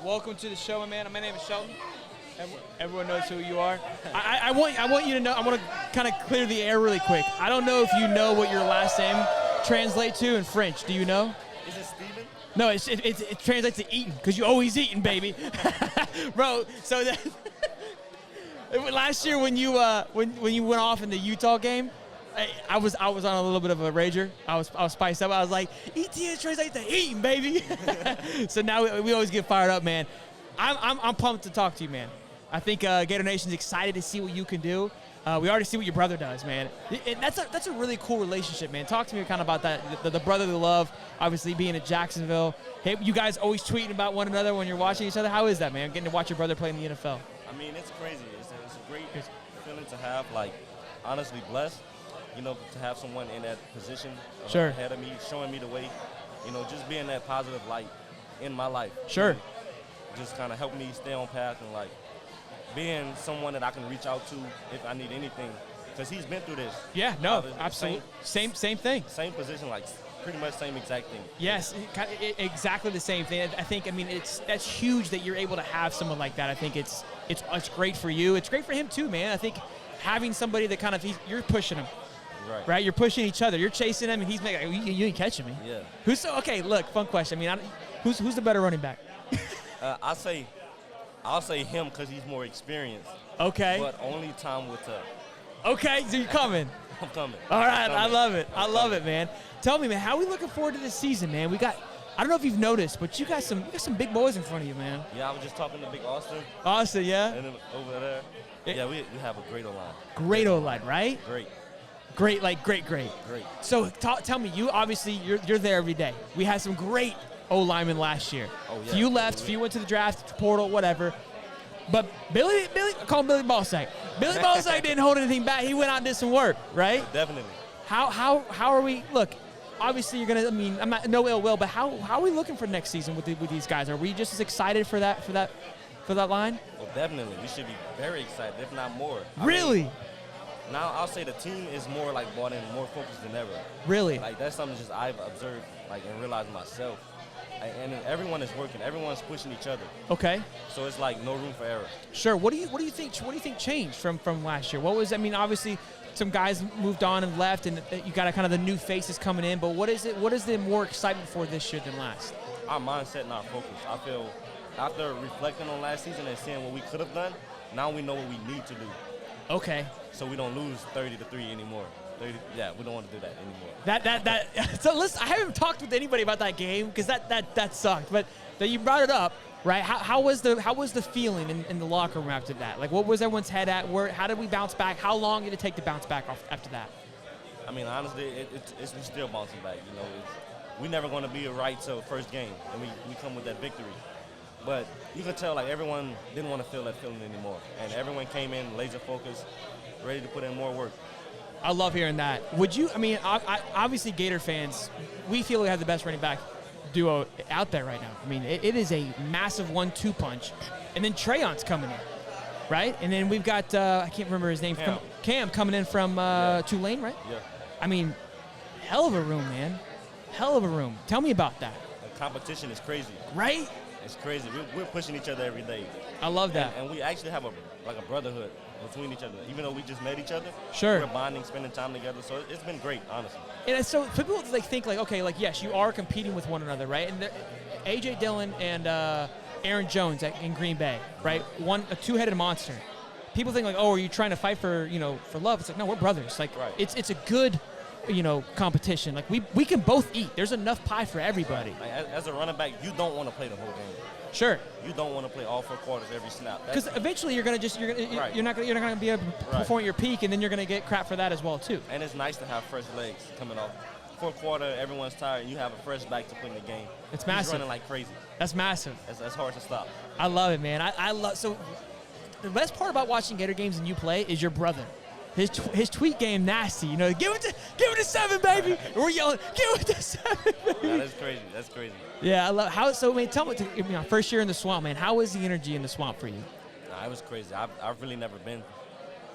welcome to the show, my man. My name is Shelton. Everyone knows who you are. I want you to know. I want to kind of clear the air really quick. I don't know if you know what your last name translates to in French. Do you know? Is it Steven? No, it translates to eating because you always eating, baby, bro. So that last year when you went off in the Utah game, I was on a little bit of a rager. I was spiced up. I was like, Etienne translates to eating, baby. So now we always get fired up, man. I'm pumped to talk to you, man. I think Gator Nation's excited to see what you can do. We already see what your brother does, man. And that's a really cool relationship, man. Talk to me kind of about that, the brotherly love, obviously being in Jacksonville. Hey, you guys always tweeting about one another when you're watching each other. How is that, man, getting to watch your brother play in the NFL? I mean, it's crazy. It's a great feeling to have, like, honestly blessed, you know, to have someone in that position ahead of me, showing me the way, you know, just being that positive light in my life. Sure. You know, just kind of help me stay on path and, like, being someone that I can reach out to if I need anything, because he's been through this. Yeah, no, absolutely. Same thing. Same position, like pretty much same exact thing. Yes, exactly the same thing. I think, I mean, that's huge that you're able to have someone like that. I think it's great for you. It's great for him too, man. I think having somebody that kind of you're pushing him. Right. You're pushing each other. You're chasing him, and he's making, you ain't catching me. Yeah. Okay, look, fun question. I mean, who's the better running back? I'll say him because he's more experienced. Okay. But only time will tell. Okay, so you're coming. I'm coming. All right, I love it. I love it, man. Tell me, man, how are we looking forward to this season, man? I don't know if you've noticed, but you got some big boys in front of you, man. Yeah, I was just talking to Big Austin. Austin, yeah. And then over there. Yeah, we have a great O-line. Great O-line, right? Great. Great. So tell me, you're there every day. We had some great O-linemen last year. Oh, yeah. Few left, few went to the draft, portal, whatever. But Billy, I call him Billy Ballsack. Billy Ballsack didn't hold anything back. He went out and did some work, right? Definitely. How are we? Look, obviously you're gonna. I mean, I'm not no ill will, but how are we looking for next season with these guys? Are we just as excited for that line? Well, definitely. We should be very excited, if not more. Really? I mean, now I'll say the team is more like bought in, more focused than ever. Really? Like that's something just I've observed, like, and realized myself. And everyone is working. Everyone's pushing each other. Okay. So it's like no room for error. Sure. What do you think changed from last year? What was? I mean, obviously, some guys moved on and left, and you got kind of the new faces coming in. But what is it? What is the more excitement for this year than last? Our mindset and our focus. I feel after reflecting on last season and seeing what we could have done, now we know what we need to do. Okay. So we don't lose 30-3 anymore. We don't want to do that anymore. So listen, I haven't talked with anybody about that game because that sucked. But that you brought it up, right? How was the feeling in the locker room after that? Like, what was everyone's head at? How did we bounce back? How long did it take to bounce back after that? I mean, honestly, it's still bouncing back. You know, we're never going to be right till first game, and we come with that victory. But you could tell, like, everyone didn't want to feel that feeling anymore, and everyone came in laser focused, ready to put in more work. I love hearing that. Would you? I mean, obviously, Gator fans, we feel we have the best running back duo out there right now. I mean, it is a massive 1-2 punch, and then Treyon's coming in, right? And then we've got I can't remember his name. Cam coming in from Tulane, right? Yeah. I mean, hell of a room, man. Hell of a room. Tell me about that. The competition is crazy. Right? It's crazy. We're pushing each other every day. I love that. And we actually have a brotherhood between each other. Even though we just met each other, sure, we're bonding, spending time together. So it's been great, honestly. And so people think like, okay, like, yes, you are competing with one another, right? And A.J. Dillon and Aaron Jones in Green Bay, right? A two-headed monster. People think like, oh, are you trying to fight for love? It's like, no, we're brothers. Like, right. It's a good, competition. Like, we can both eat. There's enough pie for everybody. Like, as a running back, you don't want to play the whole game. Sure. You don't want to play all 4 quarters every snap. Because eventually you're not gonna be able to perform at your peak, and then you're gonna get crap for that as well too. And it's nice to have fresh legs coming off. 4th quarter, everyone's tired, and you have a fresh back to put in the game. It's massive. He's running like crazy. That's massive. That's hard to stop. I love it, man. I love. So the best part about watching Gator games and you play is your brother. His tweet game nasty. Give it to 7, baby. And we're yelling, give it to 7, baby. Yeah, that's crazy. Yeah, I love how. So, man, tell me, first year in the swamp, man. How was the energy in the swamp for you? Nah, it was crazy. I've really never been.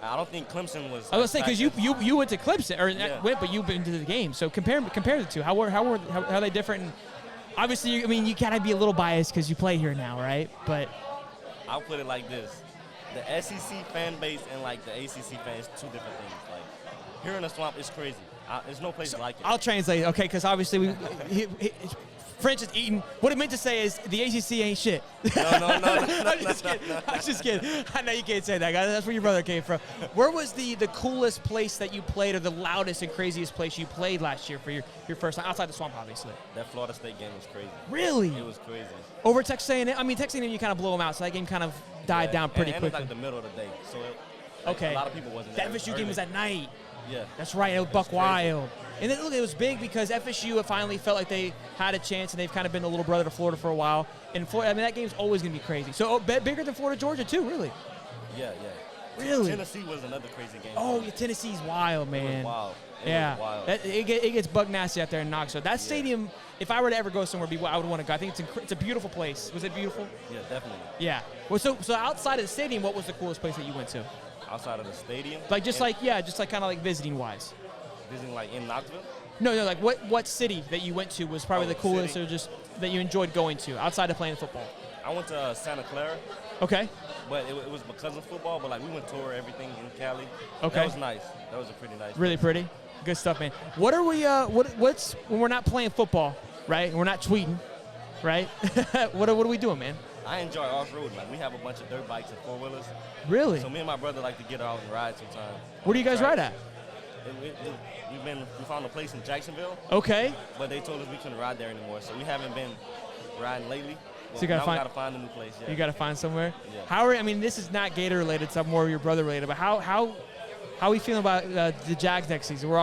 I don't think Clemson was. I was saying because you went to Clemson but you've been to the game. So compare the two. How are they different? obviously, I mean, you gotta be a little biased because you play here now, right? But I'll put it like this: the SEC fan base and like the ACC fan is two different things. Like here in the swamp, it's crazy. There's no place like it. I'll translate, okay? Because obviously, French is eating. What it meant to say is the ACC ain't shit. No. I'm just kidding. I'm just kidding. I know you can't say that, guys. That's where your brother came from. Where was the coolest place that you played, or the loudest and craziest place you played last year for your first time outside the swamp, obviously? That Florida State game was crazy. Really? It was crazy. Over Texas A&M. I mean, Texas A&M, you kind of blow them out, so that game kind of died down pretty and quickly. it was like the middle of the day, so okay. A lot of people wasn't there. That FSU game was at night. Yeah. That's right. It was Buck Wild. And then, look, it was big because FSU finally felt like they had a chance, and they've kind of been the little brother to Florida for a while. And Florida, I mean, that game's always going to be crazy. So bigger than Florida, Georgia, too, really. Yeah. Really? Tennessee was another crazy game. Oh, yeah, Tennessee's wild, man. It was wild. Yeah. Was wild. It gets bug nasty out there in Knoxville. That stadium, if I were to ever go somewhere, I would want to go. I think it's a beautiful place. Was it beautiful? Yeah, definitely. Yeah. Well, so outside of the stadium, what was the coolest place that you went to? Outside of the stadium? Just kind of like visiting-wise. Visiting like in Knoxville? No, like what city that you went to was probably the coolest, or just that you enjoyed going to outside of playing football? I went to Santa Clara. Okay. But it was because of football, but like we went tour everything in Cali. Okay. That was nice. That was a pretty nice. Really pretty. Good stuff, man. What are we what's when we're not playing football, right? And we're not tweeting, right? what are we doing, man? I enjoy off-road. Like we have a bunch of dirt bikes and four-wheelers. Really? So me and my brother like to get out and ride sometimes. Where do you guys ride at? We found a place in Jacksonville. Okay. But they told us we couldn't ride there anymore, so we haven't been riding lately. Well, so you gotta find a new place. Yeah. You gotta find somewhere. Yeah. This is not Gator related, it's more your brother related. But how are we feeling about the Jags next season? We're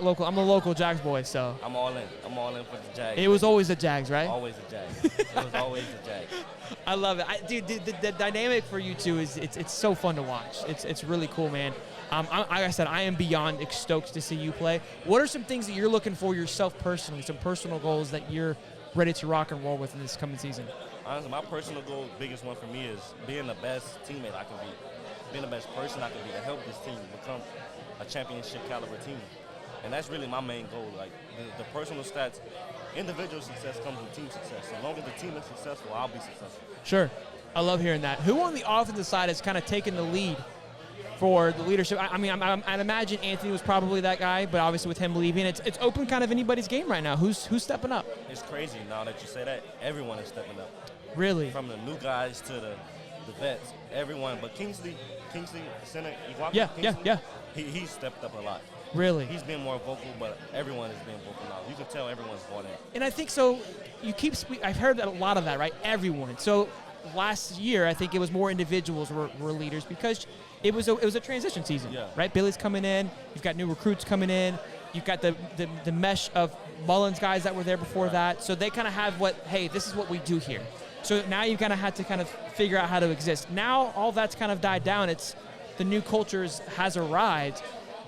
local. I'm a local Jags boy, so. I'm all in. I'm all in for the Jags. It was always the Jags, right? Always the Jags. It was always the Jags. I love it, dude. The dynamic for you two is it's so fun to watch. It's really cool, man. Like I said, I am beyond stoked to see you play. What are some things that you're looking for yourself personally, some personal goals that you're ready to rock and roll with in this coming season? Honestly, my personal goal, biggest one for me, is being the best teammate I can be, being the best person I can be to help this team become a championship caliber team. And that's really my main goal. Like the personal stats, individual success comes with team success. So as long as the team is successful, I'll be successful. Sure. I love hearing that. Who on the offensive side has kind of taken the lead for the leadership? I'd imagine Anthony was probably that guy, but obviously with him leaving, it's open kind of anybody's game right now. Who's stepping up? It's crazy now that you say that. Everyone is stepping up. Really? From the new guys to the vets, everyone. But Kingsley, center, yeah. He's stepped up a lot. Really? He's been more vocal, but everyone is being vocal now. You can tell everyone's bought in. And I think so. I've heard a lot of that, right? Everyone. So last year, I think it was more individuals were leaders because it was a transition season, right? Billy's coming in. You've got new recruits coming in. You've got the mesh of Mullins guys that were there before that. So they kind of have hey, this is what we do here. So now you kind of had to kind of figure out how to exist. Now all that's kind of died down. It's the new cultures has arrived,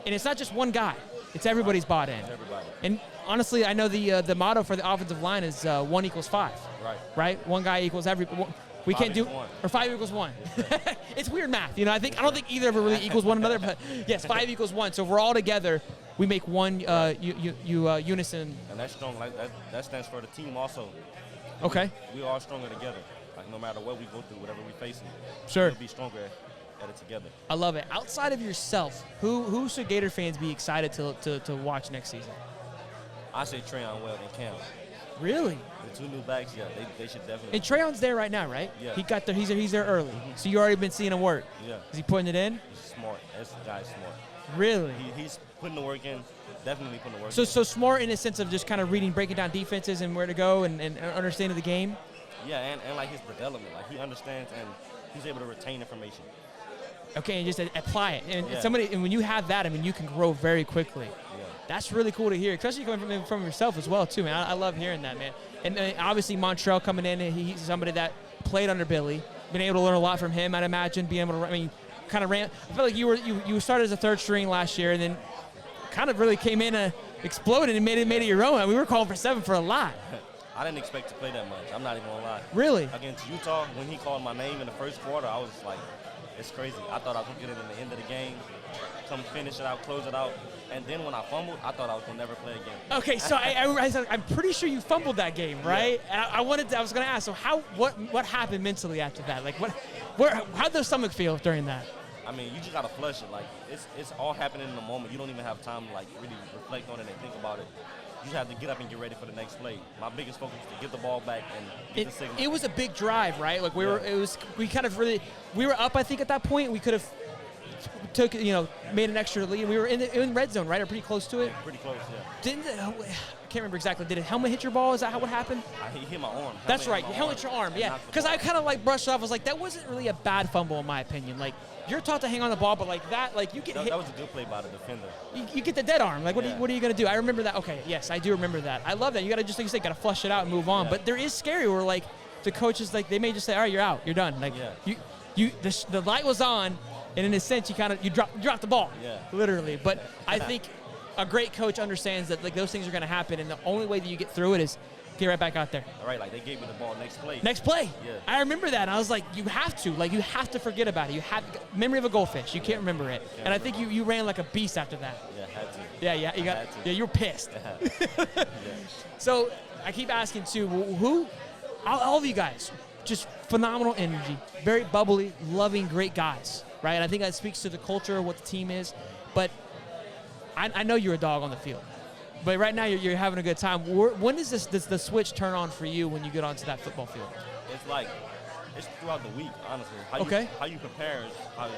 and it's not just one guy. It's everybody's bought in. Everybody. And honestly, I know the motto for the offensive line is 1 = 5. Right. One guy equals every. We can't do, or 5 = 1. It's weird math, I don't think either of it really equals one another, but yes, 5 = 1. So if we're all together, we make one unison. And that's strong. Like that stands for the team also. Okay. We are stronger together. Like no matter what we go through, whatever we facing, sure, we'll be stronger at it together. I love it. Outside of yourself, who should Gator fans be excited to watch next season? I say Trayon Weld and Cam. Really? The two new backs, yeah, they should definitely. And Trayon's there right now, right? Yeah. He got there. He's there early. So you already been seeing him work. Yeah. Is he putting it in? He's smart. This guy's smart. Really? He's putting the work in. Definitely putting the work in. So smart in the sense of just kind of breaking down defenses and where to go and understanding the game. Yeah, and like his development, like he understands and he's able to retain information. Okay, and just apply it. And when you have that, you can grow very quickly. Yeah. That's really cool to hear, especially coming from yourself as well, too, man. I love hearing that, man. And obviously Montreal coming in, he's somebody that played under Billy, been able to learn a lot from him, I'd imagine, being able to, kind of ran. I feel like you started as a third string last year and then kind of really came in, exploded and made it your own. We were calling for 7 for a lot. I didn't expect to play that much. I'm not even gonna lie. Really? Against Utah, when he called my name in the first quarter, I was like, it's crazy. I thought I was going to get it in the end of the game, come finish it out, close it out. And then when I fumbled, I thought I was going to never play again. Okay, so I'm pretty sure you fumbled that game, right? Yeah. And I was going to ask, so what happened mentally after that? Like, how'd the stomach feel during that? I mean, you just got to flush it. Like, it's all happening in the moment. You don't even have time to, like, really reflect on it and think about it. You just have to get up and get ready for the next play. My biggest focus was to get the ball back and get the signal. It was a big drive, right? Like, we were up, I think, at that point. We could have made an extra lead. We were in red zone, right? Or pretty close to it? Yeah, pretty close, yeah. I can't remember exactly. Did a helmet hit your ball? Is that what happened? He hit my arm. That's right. Helmet hit your arm, yeah. Because I kind of like brushed it off. I was like, that wasn't really a bad fumble in my opinion. Like, you're taught to hang on the ball, but like that, like you get hit. That was a good play by the defender. You get the dead arm. Like, what are you going to do? I remember that. Okay, yes, I do remember that. I love that. You got to just, like you said, got to flush it out and move on. Yeah. But there is scary where, like, the coaches, like, they may just say, all right, you're out. You're done. Like, the light was on, and in a sense, you drop the ball. Yeah. Literally. But I think a great coach understands that, like, those things are going to happen, and the only way that you get through it is get right back out there. All right, like they gave me the ball next play. Next play. Yeah. I remember that. And I was like, you have to forget about it. You have memory of a goldfish. You can't remember it. And I think you ran like a beast after that. Yeah, had to. Yeah, you were pissed. Yeah. So I keep asking too, all of you guys, just phenomenal energy, very bubbly, loving, great guys, right? And I think that speaks to the culture of what the team is. But I know you're a dog on the field. But right now you're having a good time. When does the switch turn on for you when you get onto that football field? It's throughout the week, honestly. How you prepare is how you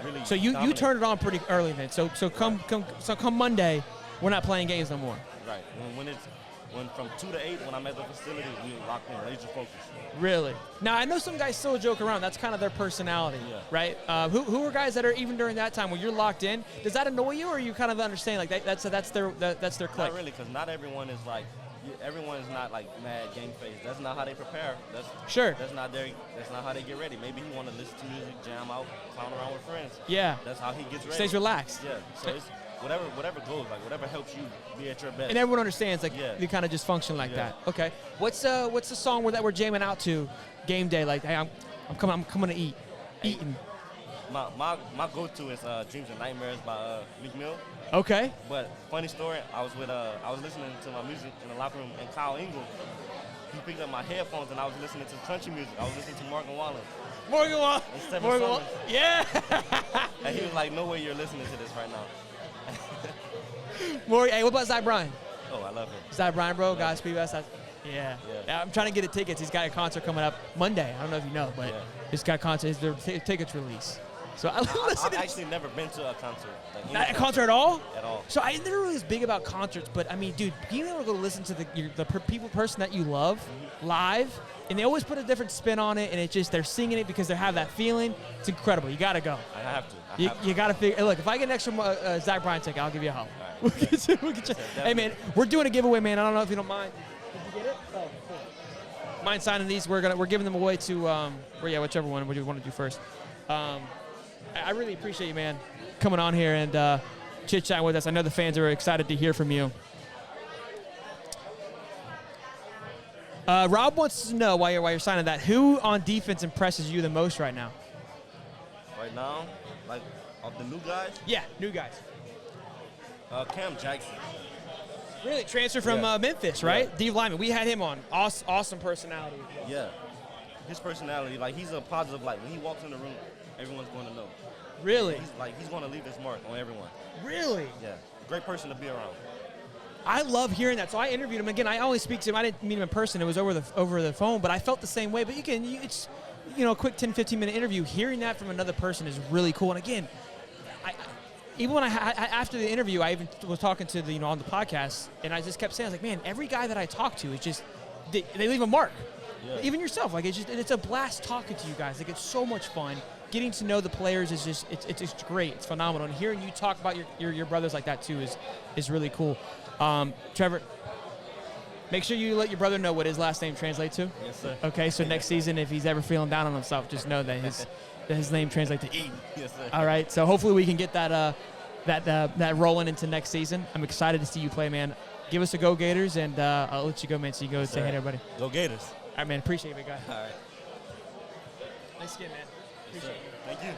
really. So you turn it on pretty early then. So come Monday, we're not playing games no more. Right. When from 2 to 8, when I'm at the facility, we locked in, laser focus. Really? Now, I know some guys still joke around. That's kind of their personality, right? Who are guys that are, even during that time when you're locked in, does that annoy you, or you kind of understand, like, that's their clique? Not really, because not everyone is like, everyone is not like mad game face. That's not how they prepare. That's not how they get ready. Maybe he want to listen to music, jam out, clown around with friends. Yeah. That's how he gets ready. Stays relaxed. Yeah. So it's whatever goes, like whatever helps you be at your best. And everyone understands, like, you kind of just function like that. Okay. What's the song that we're jamming out to game day? Like, hey, I'm coming to eat. Eating. My go-to is Dreams and Nightmares by Meek Mill. Okay. But funny story, I was listening to my music in the locker room, and Kyle Ingle, he picked up my headphones, and I was listening to country music. I was listening to Morgan Wallen. Yeah. And he was like, no way you're listening to this right now. Hey, what about Zach Bryan? Oh, I love him. Zach Bryan, bro, Godspeed. Yeah. I'm trying to get tickets. He's got a concert coming up Monday. I don't know if you know, but he's got a concert. Their tickets release. So I've actually never been to a concert. Not a concert at all? At all. So I never really was big about concerts, but I mean, dude, being able to go listen to the person that you love live, and they always put a different spin on it, and it's just they're singing it because they have that feeling. It's incredible. You got to go. I have to. You got to figure. Look, if I get an extra Zach Bryan ticket, I'll give you a holler. All right. We'll get you. Hey, man, we're doing a giveaway, man. I don't know if you don't mind. Did you get it? Oh, cool. Mind signing these? We're giving them away to whichever one we want to do first. I really appreciate you, man, coming on here and chit-chatting with us. I know the fans are excited to hear from you. Rob wants to know, while you're signing that, who on defense impresses you the most right now? Right now? Like, of the new guys? Yeah, new guys. Cam Jackson. Really? Transfer from Memphis, right? Yeah. Dave Lyman. We had him on. Awesome personality. Yeah. His personality, like, he's a positive light. When he walks in the room, everyone's going to know. Really? He's going to leave his mark on everyone. Really? Yeah. Great person to be around. I love hearing that. So I interviewed him again. I only speak to him. I didn't meet him in person. It was over the phone. But I felt the same way. But it's a quick 10, 15-minute interview. Hearing that from another person is really cool. And again, even when after the interview, I even was talking to on the podcast, and I just kept saying, I was like, man, every guy that I talk to is just they leave a mark. Yeah. Even yourself, like it's a blast talking to you guys. Like, it's so much fun. Getting to know the players is just it's great. It's phenomenal. And hearing you talk about your brothers like that too is really cool. Trevor, make sure you let your brother know what his last name translates to. Yes, sir. Okay, so next season, if he's ever feeling down on himself, just know that his name translates to Eden. Yes, sir. All right, so hopefully we can get that rolling into next season. I'm excited to see you play, man. Give us a go, Gators, and I'll let you go, man. So you go say hey to everybody. Go Gators. All right, man. Appreciate it, big guy. All right. Nice skin, man. Appreciate it. Thank you.